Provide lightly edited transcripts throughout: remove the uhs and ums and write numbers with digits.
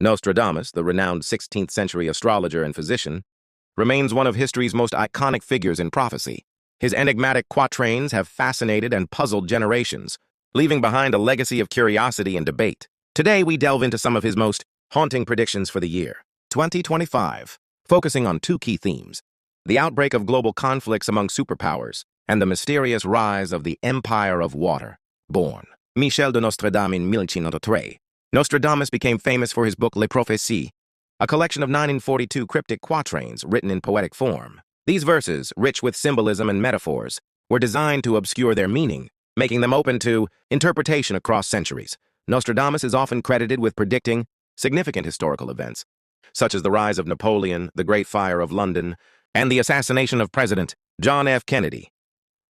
Nostradamus, the renowned 16th century astrologer and physician, remains one of history's most iconic figures in prophecy. His enigmatic quatrains have fascinated and puzzled generations, leaving behind a legacy of curiosity and debate. Today, we delve into some of his most haunting predictions for the year 2025, focusing on two key themes: the outbreak of global conflicts among superpowers and the mysterious rise of the Empire of Water. Born Michel de Nostredame in 1503, Nostradamus became famous for his book Les Prophéties, a collection of 942 cryptic quatrains written in poetic form. These verses, rich with symbolism and metaphors, were designed to obscure their meaning, making them open to interpretation across centuries. Nostradamus is often credited with predicting significant historical events, such as the rise of Napoleon, the Great Fire of London, and the assassination of President John F. Kennedy.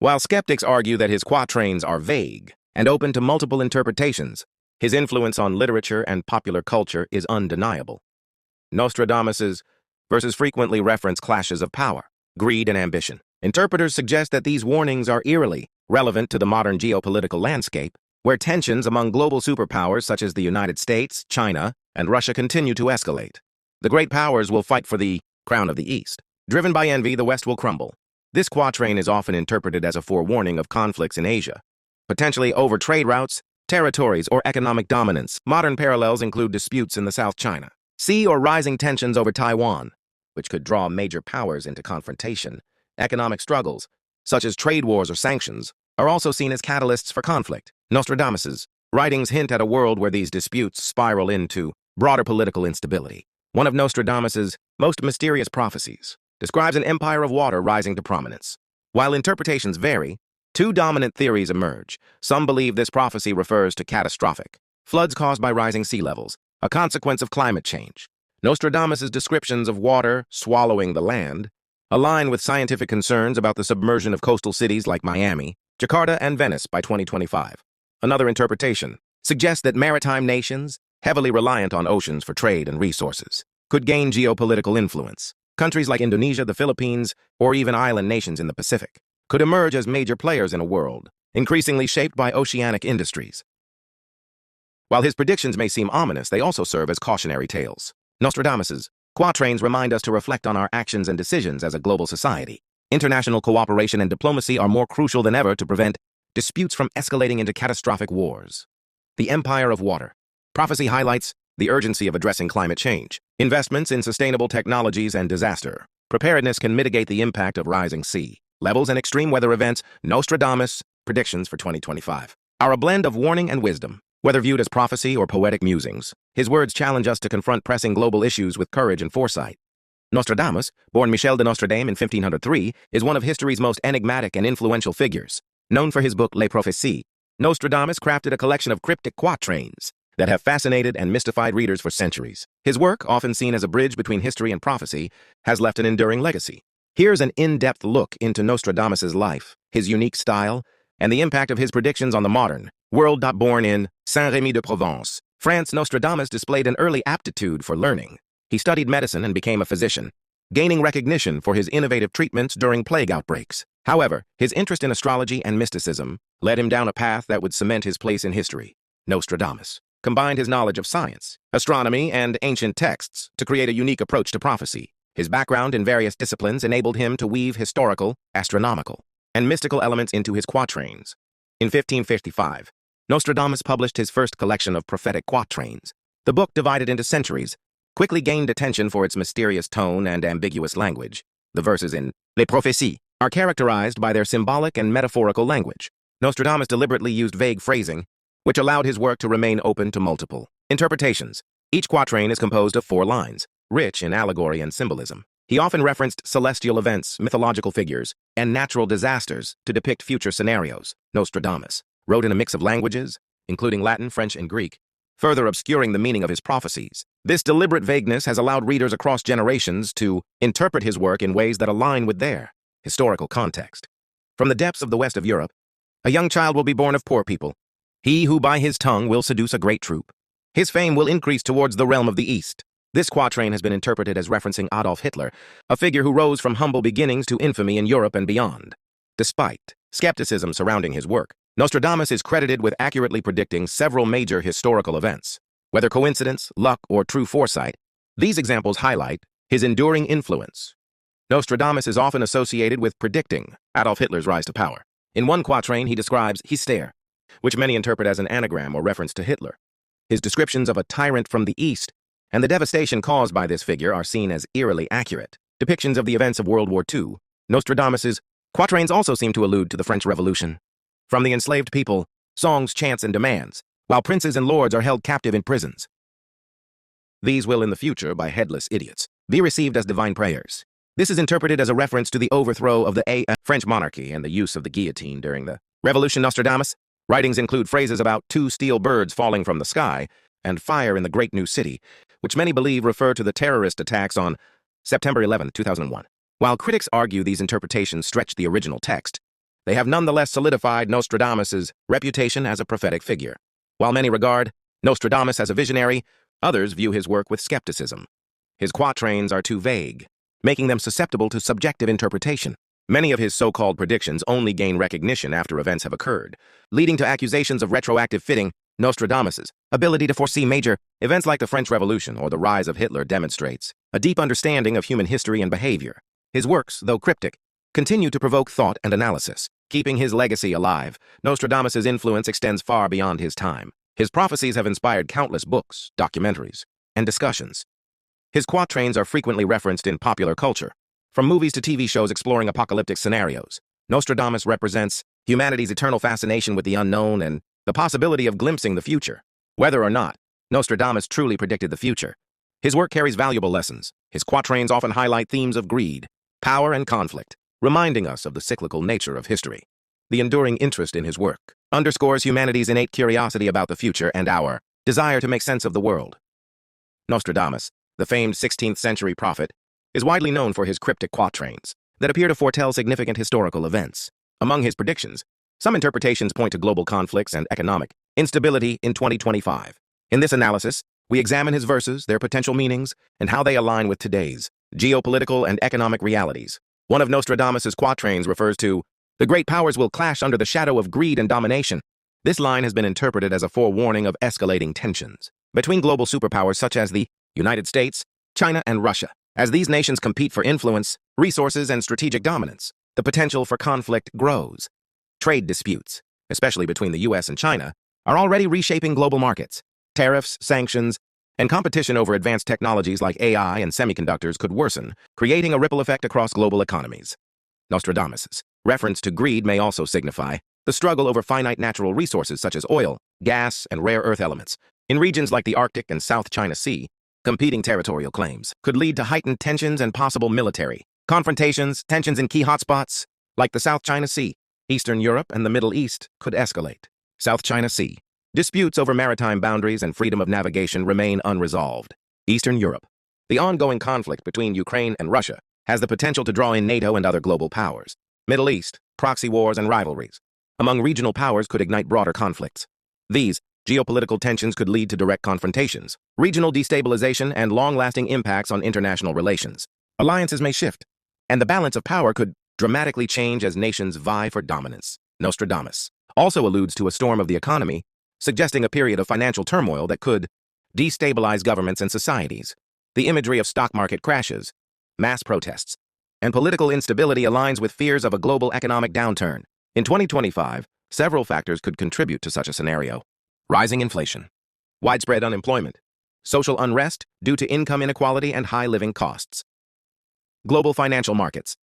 While skeptics argue that his quatrains are vague and open to multiple interpretations, his influence on literature and popular culture is undeniable. Nostradamus's verses frequently reference clashes of power, greed, and ambition. Interpreters suggest that these warnings are eerily relevant to the modern geopolitical landscape, where tensions among global superpowers such as the United States, China, and Russia continue to escalate. The great powers will fight for the crown of the East. Driven by envy, the West will crumble. This quatrain is often interpreted as a forewarning of conflicts in Asia, potentially over trade routes, territories, or economic dominance. Modern parallels include disputes in the South China Sea or rising tensions over Taiwan, which could draw major powers into confrontation. Economic struggles, such as trade wars or sanctions, are also seen as catalysts for conflict. Nostradamus's writings hint at a world where these disputes spiral into broader political instability. One of Nostradamus's most mysterious prophecies describes an empire of water rising to prominence. While interpretations vary, two dominant theories emerge. Some believe this prophecy refers to catastrophic floods caused by rising sea levels, a consequence of climate change. Nostradamus's descriptions of water swallowing the land align with scientific concerns about the submersion of coastal cities like Miami, Jakarta, and Venice by 2025. Another interpretation suggests that maritime nations, heavily reliant on oceans for trade and resources, could gain geopolitical influence. Countries like Indonesia, the Philippines, or even island nations in the Pacific could emerge as major players in a world increasingly shaped by oceanic industries. While his predictions may seem ominous, they also serve as cautionary tales. Nostradamus's quatrains remind us to reflect on our actions and decisions as a global society. International cooperation and diplomacy are more crucial than ever to prevent disputes from escalating into catastrophic wars. The Empire of Water. Prophecy highlights the urgency of addressing climate change. Investments in sustainable technologies and disaster preparedness can mitigate the impact of rising sea levels and extreme weather events. Nostradamus' predictions for 2025 are a blend of warning and wisdom. Whether viewed as prophecy or poetic musings, his words challenge us to confront pressing global issues with courage and foresight. Nostradamus, born Michel de Nostredame in 1503, is one of history's most enigmatic and influential figures. Known for his book Les Prophéties, Nostradamus crafted a collection of cryptic quatrains that have fascinated and mystified readers for centuries. His work, often seen as a bridge between history and prophecy, has left an enduring legacy. Here's an in-depth look into Nostradamus's life, his unique style, and the impact of his predictions on the modern world. Born in Saint-Rémy-de-Provence, France, Nostradamus displayed an early aptitude for learning. He studied medicine and became a physician, gaining recognition for his innovative treatments during plague outbreaks. However, his interest in astrology and mysticism led him down a path that would cement his place in history. Nostradamus combined his knowledge of science, astronomy, and ancient texts to create a unique approach to prophecy. His background in various disciplines enabled him to weave historical, astronomical, and mystical elements into his quatrains. In 1555, Nostradamus published his first collection of prophetic quatrains. The book, divided into centuries, quickly gained attention for its mysterious tone and ambiguous language. The verses in Les Prophéties are characterized by their symbolic and metaphorical language. Nostradamus deliberately used vague phrasing, which allowed his work to remain open to multiple interpretations. Each quatrain is composed of 4 lines, rich in allegory and symbolism. He often referenced celestial events, mythological figures, and natural disasters to depict future scenarios. Nostradamus wrote in a mix of languages, including Latin, French, and Greek, further obscuring the meaning of his prophecies. This deliberate vagueness has allowed readers across generations to interpret his work in ways that align with their historical context. From the depths of the west of Europe, a young child will be born of poor people. He who by his tongue will seduce a great troop. His fame will increase towards the realm of the East. This quatrain has been interpreted as referencing Adolf Hitler, a figure who rose from humble beginnings to infamy in Europe and beyond. Despite skepticism surrounding his work, Nostradamus is credited with accurately predicting several major historical events. Whether coincidence, luck, or true foresight, these examples highlight his enduring influence. Nostradamus is often associated with predicting Adolf Hitler's rise to power. In one quatrain, he describes Hyster, which many interpret as an anagram or reference to Hitler. His descriptions of a tyrant from the East and the devastation caused by this figure are seen as eerily accurate. Depictions of the events of World War II. Nostradamus's quatrains also seem to allude to the French Revolution. From the enslaved people, songs, chants, and demands, while princes and lords are held captive in prisons. These will in the future, by headless idiots, be received as divine prayers. This is interpreted as a reference to the overthrow of the French monarchy and the use of the guillotine during the Revolution. Nostradamus' writings include phrases about 2 steel birds falling from the sky and fire in the great new city, which many believe refer to the terrorist attacks on September 11, 2001. While critics argue these interpretations stretch the original text, they have nonetheless solidified Nostradamus' reputation as a prophetic figure. While many regard Nostradamus as a visionary, others view his work with skepticism. His quatrains are too vague, making them susceptible to subjective interpretation. Many of his so-called predictions only gain recognition after events have occurred, leading to accusations of retroactive fitting. Nostradamus' ability to foresee major events like the French Revolution or the rise of Hitler demonstrates a deep understanding of human history and behavior. His works, though cryptic, continue to provoke thought and analysis. Keeping his legacy alive, Nostradamus' influence extends far beyond his time. His prophecies have inspired countless books, documentaries, and discussions. His quatrains are frequently referenced in popular culture, from movies to TV shows exploring apocalyptic scenarios. Nostradamus represents humanity's eternal fascination with the unknown and the possibility of glimpsing the future. Whether or not Nostradamus truly predicted the future, his work carries valuable lessons. His quatrains often highlight themes of greed, power, and conflict, reminding us of the cyclical nature of history. The enduring interest in his work underscores humanity's innate curiosity about the future and our desire to make sense of the world. Nostradamus, the famed 16th century prophet, is widely known for his cryptic quatrains that appear to foretell significant historical events. Among his predictions, some interpretations point to global conflicts and economic instability in 2025. In this analysis, we examine his verses, their potential meanings, and how they align with today's geopolitical and economic realities. One of Nostradamus' quatrains refers to, "The great powers will clash under the shadow of greed and domination." This line has been interpreted as a forewarning of escalating tensions between global superpowers such as the United States, China, and Russia. As these nations compete for influence, resources, and strategic dominance, the potential for conflict grows. Trade disputes, especially between the US and China, are already reshaping global markets. Tariffs, sanctions, and competition over advanced technologies like AI and semiconductors could worsen, creating a ripple effect across global economies. Nostradamus' reference to greed may also signify the struggle over finite natural resources such as oil, gas, and rare earth elements. In regions like the Arctic and South China Sea, competing territorial claims could lead to heightened tensions and possible military confrontations. Tensions in key hotspots like the South China Sea, Eastern Europe, and the Middle East could escalate. South China Sea. Disputes over maritime boundaries and freedom of navigation remain unresolved. Eastern Europe. The ongoing conflict between Ukraine and Russia has the potential to draw in NATO and other global powers. Middle East. Proxy wars and rivalries among regional powers could ignite broader conflicts. These geopolitical tensions could lead to direct confrontations, regional destabilization, and long-lasting impacts on international relations. Alliances may shift, and the balance of power could dramatically change as nations vie for dominance. Nostradamus also alludes to a storm of the economy, suggesting a period of financial turmoil that could destabilize governments and societies. The imagery of stock market crashes, mass protests, and political instability aligns with fears of a global economic downturn. In 2025, several factors could contribute to such a scenario. Rising inflation, widespread unemployment, social unrest due to income inequality and high living costs. Global financial markets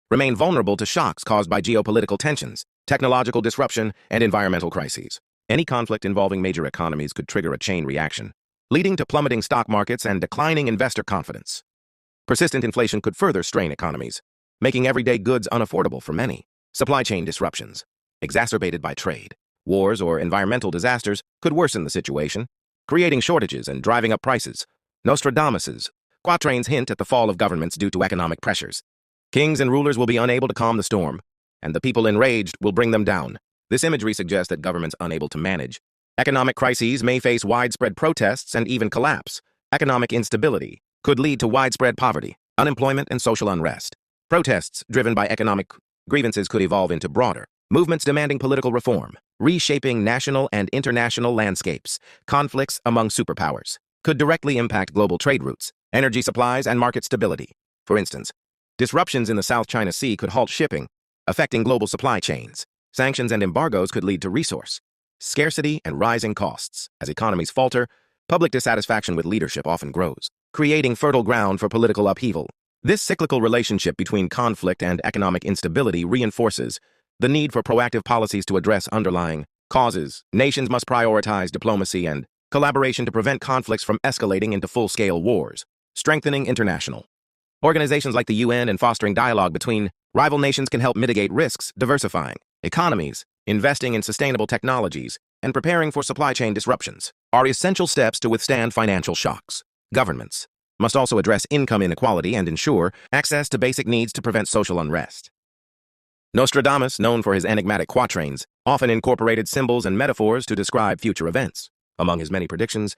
remain vulnerable to shocks caused by geopolitical tensions, technological disruption, and environmental crises. Any conflict involving major economies could trigger a chain reaction, leading to plummeting stock markets and declining investor confidence. Persistent inflation could further strain economies, making everyday goods unaffordable for many. Supply chain disruptions, exacerbated by trade, wars, or environmental disasters, could worsen the situation, creating shortages and driving up prices. Nostradamus' quatrains hint at the fall of governments due to economic pressures. Kings and rulers will be unable to calm the storm, and the people enraged will bring them down. This imagery suggests that governments unable to manage economic crises may face widespread protests and even collapse. Economic instability could lead to widespread poverty, unemployment, and social unrest. Protests driven by economic grievances could evolve into broader movements demanding political reform, reshaping national and international landscapes, conflicts among superpowers, could directly impact global trade routes, energy supplies, and market stability. For instance, disruptions in the South China Sea could halt shipping, affecting global supply chains. Sanctions and embargoes could lead to resource scarcity and rising costs. As economies falter, public dissatisfaction with leadership often grows, creating fertile ground for political upheaval. This cyclical relationship between conflict and economic instability reinforces the need for proactive policies to address underlying causes. Nations must prioritize diplomacy and collaboration to prevent conflicts from escalating into full-scale wars, strengthening international organizations like the UN and fostering dialogue between rival nations can help mitigate risks, diversifying economies, investing in sustainable technologies, and preparing for supply chain disruptions are essential steps to withstand financial shocks. Governments must also address income inequality and ensure access to basic needs to prevent social unrest. Nostradamus, known for his enigmatic quatrains, often incorporated symbols and metaphors to describe future events. Among his many predictions,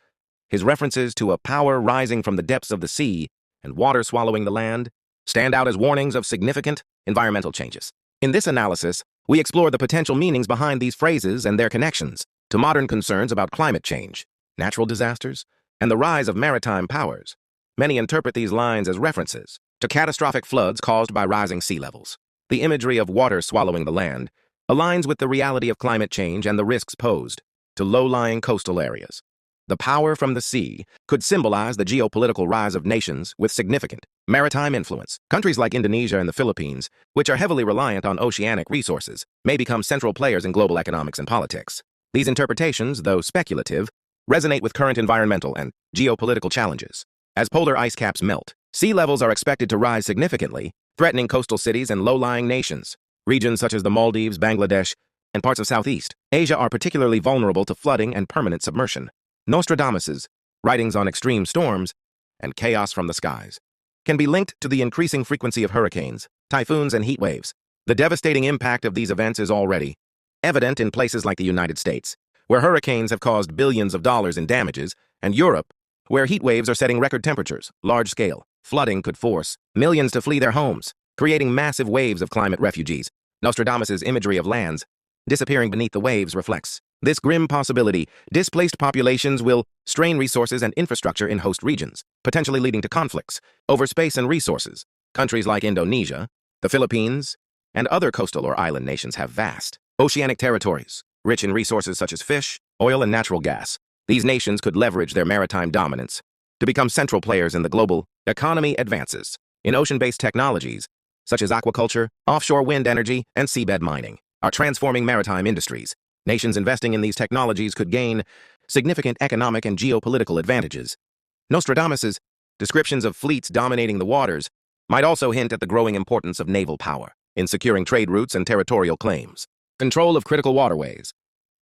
his references to a power rising from the depths of the sea and water swallowing the land stand out as warnings of significant environmental changes. In this analysis, we explore the potential meanings behind these phrases and their connections to modern concerns about climate change, natural disasters, and the rise of maritime powers. Many interpret these lines as references to catastrophic floods caused by rising sea levels. The imagery of water swallowing the land aligns with the reality of climate change and the risks posed to low-lying coastal areas. The power from the sea could symbolize the geopolitical rise of nations with significant maritime influence. Countries like Indonesia and the Philippines, which are heavily reliant on oceanic resources, may become central players in global economics and politics. These interpretations, though speculative, resonate with current environmental and geopolitical challenges. As polar ice caps melt, sea levels are expected to rise significantly, threatening coastal cities and low-lying nations. Regions such as the Maldives, Bangladesh, and parts of Southeast Asia are particularly vulnerable to flooding and permanent submersion. Nostradamus's writings on extreme storms and chaos from the skies can be linked to the increasing frequency of hurricanes, typhoons, and heat waves. The devastating impact of these events is already evident in places like the United States, where hurricanes have caused billions of dollars in damages, and Europe, where heat waves are setting record temperatures. Large-scale flooding could force millions to flee their homes, creating massive waves of climate refugees. Nostradamus's imagery of lands disappearing beneath the waves reflects this grim possibility. Displaced populations will strain resources and infrastructure in host regions, potentially leading to conflicts over space and resources. Countries like Indonesia, the Philippines, and other coastal or island nations have vast oceanic territories, rich in resources such as fish, oil, and natural gas. These nations could leverage their maritime dominance to become central players in the global economy. Advances in ocean-based technologies, such as aquaculture, offshore wind energy, and seabed mining, are transforming maritime industries. Nations investing in these technologies could gain significant economic and geopolitical advantages. Nostradamus's descriptions of fleets dominating the waters might also hint at the growing importance of naval power in securing trade routes and territorial claims. Control of critical waterways,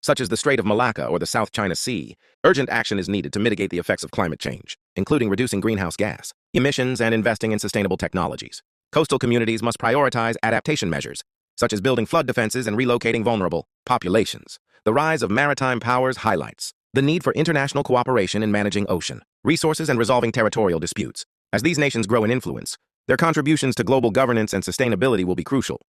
such as the Strait of Malacca or the South China Sea. Urgent action is needed to mitigate the effects of climate change, including reducing greenhouse gas emissions and investing in sustainable technologies. Coastal communities must prioritize adaptation measures, such as building flood defenses and relocating vulnerable populations. The rise of maritime powers highlights the need for international cooperation in managing ocean resources and resolving territorial disputes. As these nations grow in influence, their contributions to global governance and sustainability will be crucial.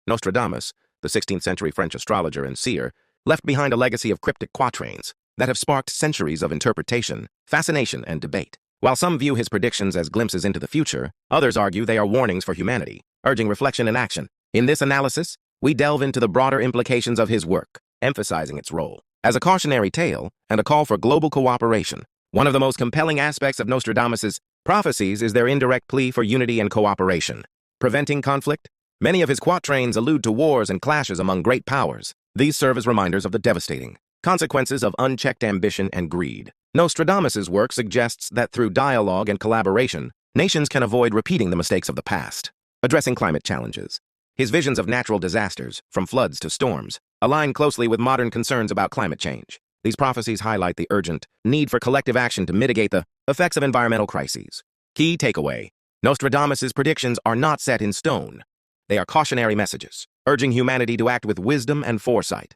Nostradamus, the 16th century French astrologer and seer, left behind a legacy of cryptic quatrains that have sparked centuries of interpretation, fascination, and debate. While some view his predictions as glimpses into the future, others argue they are warnings for humanity, urging reflection and action. In this analysis, we delve into the broader implications of his work, emphasizing its role as a cautionary tale and a call for global cooperation. One of the most compelling aspects of Nostradamus's prophecies is their indirect plea for unity and cooperation. Preventing conflict, many of his quatrains allude to wars and clashes among great powers. These serve as reminders of the devastating consequences of unchecked ambition and greed. Nostradamus's work suggests that through dialogue and collaboration, nations can avoid repeating the mistakes of the past. Addressing climate challenges, his visions of natural disasters, from floods to storms, align closely with modern concerns about climate change. These prophecies highlight the urgent need for collective action to mitigate the effects of environmental crises. Key takeaway: Nostradamus's predictions are not set in stone. They are cautionary messages, urging humanity to act with wisdom and foresight.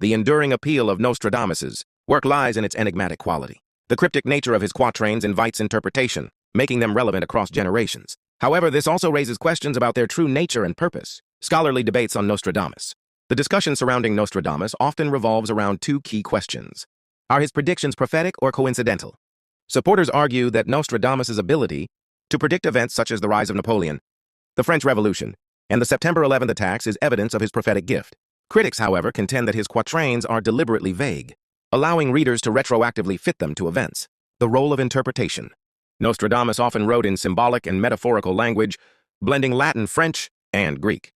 The enduring appeal of Nostradamus's work lies in its enigmatic quality. The cryptic nature of his quatrains invites interpretation, making them relevant across generations. However, this also raises questions about their true nature and purpose. Scholarly debates on Nostradamus The discussion surrounding Nostradamus often revolves around two key questions. Are his predictions prophetic or coincidental? Supporters argue that Nostradamus' ability to predict events such as the rise of Napoleon, the French Revolution, and the September 11th attacks is evidence of his prophetic gift. Critics, however, contend that his quatrains are deliberately vague, allowing readers to retroactively fit them to events. The role of interpretation. Nostradamus often wrote in symbolic and metaphorical language, blending Latin, French, and Greek.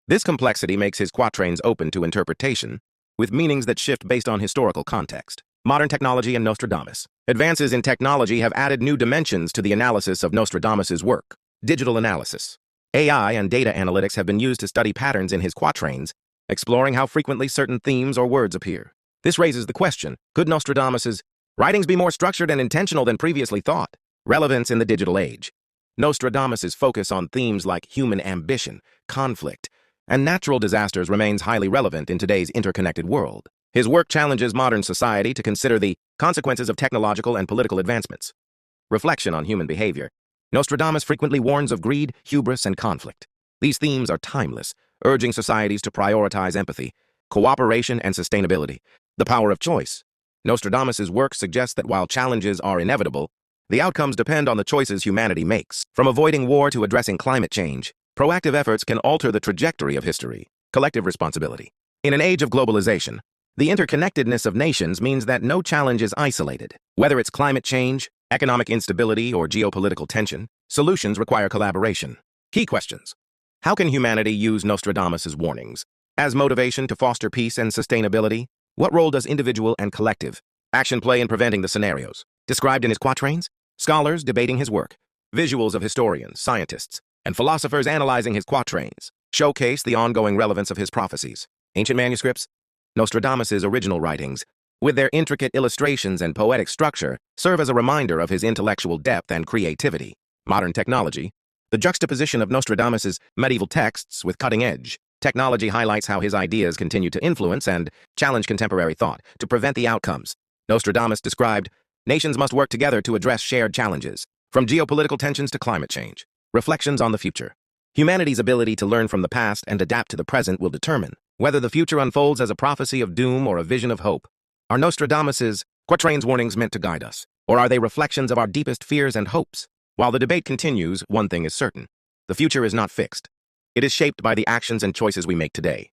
This complexity makes his quatrains open to interpretation, with meanings that shift based on historical context. Modern technology and Nostradamus. Advances in technology have added new dimensions to the analysis of Nostradamus' work. Digital analysis. AI and data analytics have been used to study patterns in his quatrains, exploring how frequently certain themes or words appear. This raises the question, could Nostradamus' writings be more structured and intentional than previously thought? Relevance in the digital age. Nostradamus' focus on themes like human ambition, conflict, and natural disasters remains highly relevant in today's interconnected world. His work challenges modern society to consider the consequences of technological and political advancements. Reflection on human behavior. Nostradamus frequently warns of greed, hubris, and conflict. These themes are timeless, urging societies to prioritize empathy, cooperation, and sustainability. The power of choice. Nostradamus' work suggests that while challenges are inevitable, the outcomes depend on the choices humanity makes. From avoiding war to addressing climate change, proactive efforts can alter the trajectory of history. Collective responsibility. In an age of globalization, the interconnectedness of nations means that no challenge is isolated. Whether it's climate change, economic instability, or geopolitical tension, solutions require collaboration. Key questions. How can humanity use Nostradamus' warnings as motivation to foster peace and sustainability? What role does individual and collective action play in preventing the scenarios described in his quatrains? Scholars debating his work, visuals of historians, scientists, and philosophers analyzing his quatrains showcase the ongoing relevance of his prophecies. Ancient manuscripts. Nostradamus' original writings, with their intricate illustrations and poetic structure, serve as a reminder of his intellectual depth and creativity. Modern technology. The juxtaposition of Nostradamus' medieval texts with cutting-edge technology highlights how his ideas continue to influence and challenge contemporary thought. To prevent the outcomes, Nostradamus described, nations must work together to address shared challenges, from geopolitical tensions to climate change. Reflections on the future. Humanity's ability to learn from the past and adapt to the present will determine whether the future unfolds as a prophecy of doom or a vision of hope. Are Nostradamus' quatrains warnings meant to guide us, or are they reflections of our deepest fears and hopes? While the debate continues, one thing is certain. The future is not fixed. It is shaped by the actions and choices we make today.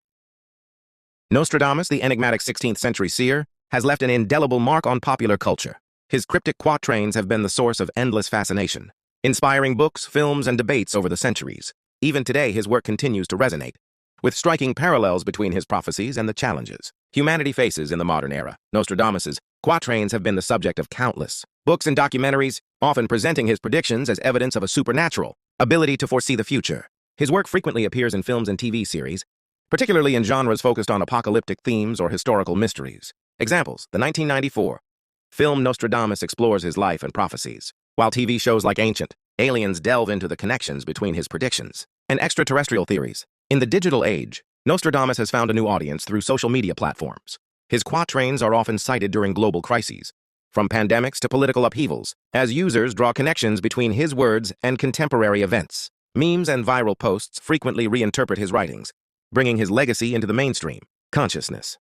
Nostradamus, the enigmatic 16th century seer, has left an indelible mark on popular culture. His cryptic quatrains have been the source of endless fascination, inspiring books, films, and debates over the centuries. Even today, his work continues to resonate, with striking parallels between his prophecies and the challenges humanity faces in the modern era. Nostradamus' quatrains have been the subject of countless books and documentaries, often presenting his predictions as evidence of a supernatural ability to foresee the future. His work frequently appears in films and TV series, particularly in genres focused on apocalyptic themes or historical mysteries. Examples: the 1994 film Nostradamus explores his life and prophecies, while TV shows like Ancient Aliens delve into the connections between his predictions and extraterrestrial theories. In the digital age, Nostradamus has found a new audience through social media platforms. His quatrains are often cited during global crises, from pandemics to political upheavals, as users draw connections between his words and contemporary events. Memes and viral posts frequently reinterpret his writings, bringing his legacy into the mainstream consciousness.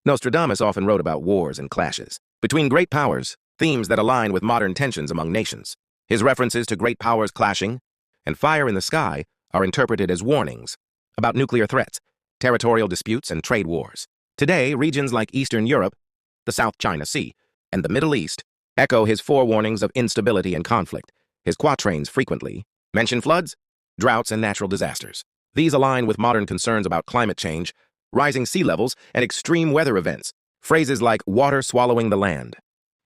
Nostradamus often wrote about wars and clashes between great powers, themes that align with modern tensions among nations. His references to great powers clashing and fire in the sky are interpreted as warnings about nuclear threats, territorial disputes, and trade wars. Today, regions like Eastern Europe, the South China Sea, and the Middle East echo his forewarnings of instability and conflict. His quatrains frequently mention floods, droughts, and natural disasters. These align with modern concerns about climate change, rising sea levels, and extreme weather events. Phrases like water swallowing the land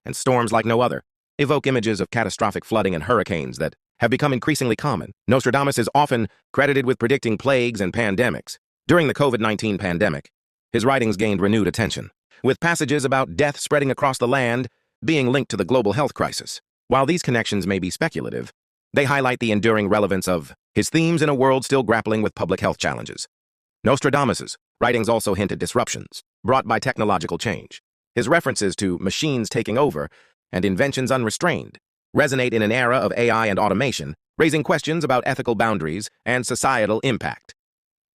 and storms like no other evoke images of catastrophic flooding and hurricanes that have become increasingly common. Nostradamus is often credited with predicting plagues and pandemics. During the COVID-19 pandemic, his writings gained renewed attention, with passages about death spreading across the land being linked to the global health crisis. While these connections may be speculative, they highlight the enduring relevance of his themes in a world still grappling with public health challenges. Nostradamus' writings also hint at disruptions brought by technological change. His references to machines taking over and inventions unrestrained resonate in an era of AI and automation, raising questions about ethical boundaries and societal impact.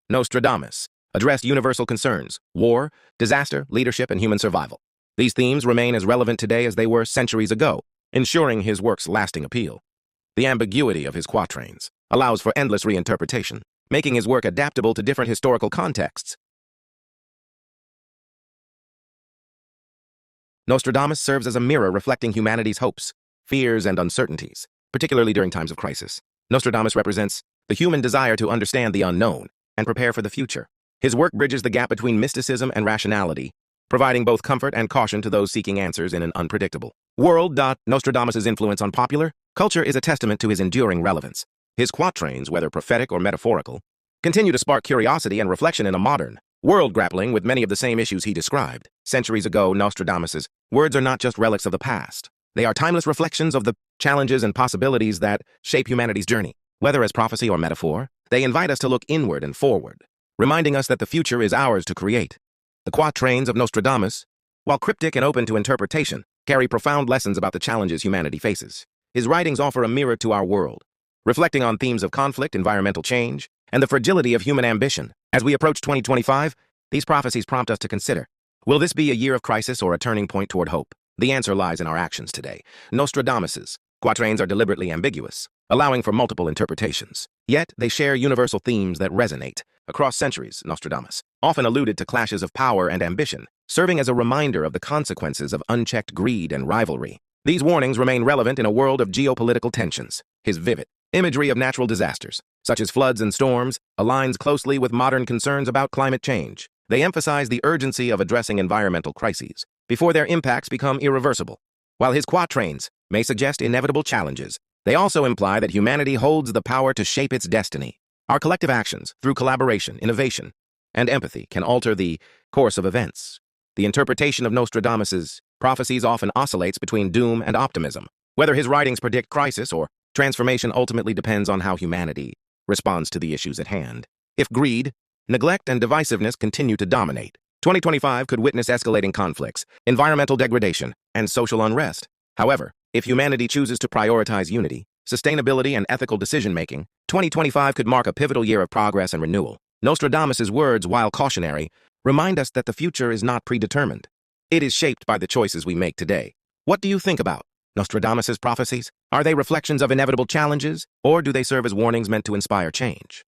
Nostradamus, addressed universal concerns: war, disaster, leadership, and human survival. These themes remain as relevant today as they were centuries ago, ensuring his work's lasting appeal. The ambiguity of his quatrains allows for endless reinterpretation, making his work adaptable to different historical contexts. Nostradamus serves as a mirror reflecting humanity's hopes, fears, and uncertainties, particularly during times of crisis. Nostradamus represents the human desire to understand the unknown and prepare for the future. His work bridges the gap between mysticism and rationality, providing both comfort and caution to those seeking answers in an unpredictable world. Nostradamus' influence on popular culture is a testament to his enduring relevance. His quatrains, whether prophetic or metaphorical, continue to spark curiosity and reflection in a modern world grappling with many of the same issues he described. Centuries ago, Nostradamus' words are not just relics of the past. They are timeless reflections of the challenges and possibilities that shape humanity's journey. Whether as prophecy or metaphor, they invite us to look inward and forward, reminding us that the future is ours to create. The quatrains of Nostradamus, while cryptic and open to interpretation, carry profound lessons about the challenges humanity faces. His writings offer a mirror to our world, reflecting on themes of conflict, environmental change, and the fragility of human ambition. As we approach 2025, these prophecies prompt us to consider: will this be a year of crisis or a turning point toward hope? The answer lies in our actions today. Nostradamus' quatrains are deliberately ambiguous, allowing for multiple interpretations. Yet, they share universal themes that resonate across centuries. Nostradamus often alluded to clashes of power and ambition, serving as a reminder of the consequences of unchecked greed and rivalry. These warnings remain relevant in a world of geopolitical tensions. His vivid imagery of natural disasters, such as floods and storms, aligns closely with modern concerns about climate change. They emphasize the urgency of addressing environmental crises before their impacts become irreversible. While his quatrains may suggest inevitable challenges, they also imply that humanity holds the power to shape its destiny. Our collective actions, through collaboration, innovation, and empathy, can alter the course of events. The interpretation of Nostradamus' prophecies often oscillates between doom and optimism. Whether his writings predict crisis or transformation ultimately depends on how humanity responds to the issues at hand. If greed, neglect, and divisiveness continue to dominate, 2025 could witness escalating conflicts, environmental degradation, and social unrest. However, if humanity chooses to prioritize unity, sustainability, and ethical decision-making, 2025 could mark a pivotal year of progress and renewal. Nostradamus' words, while cautionary, remind us that the future is not predetermined. It is shaped by the choices we make today. What do you think about Nostradamus' prophecies? Are they reflections of inevitable challenges, or do they serve as warnings meant to inspire change?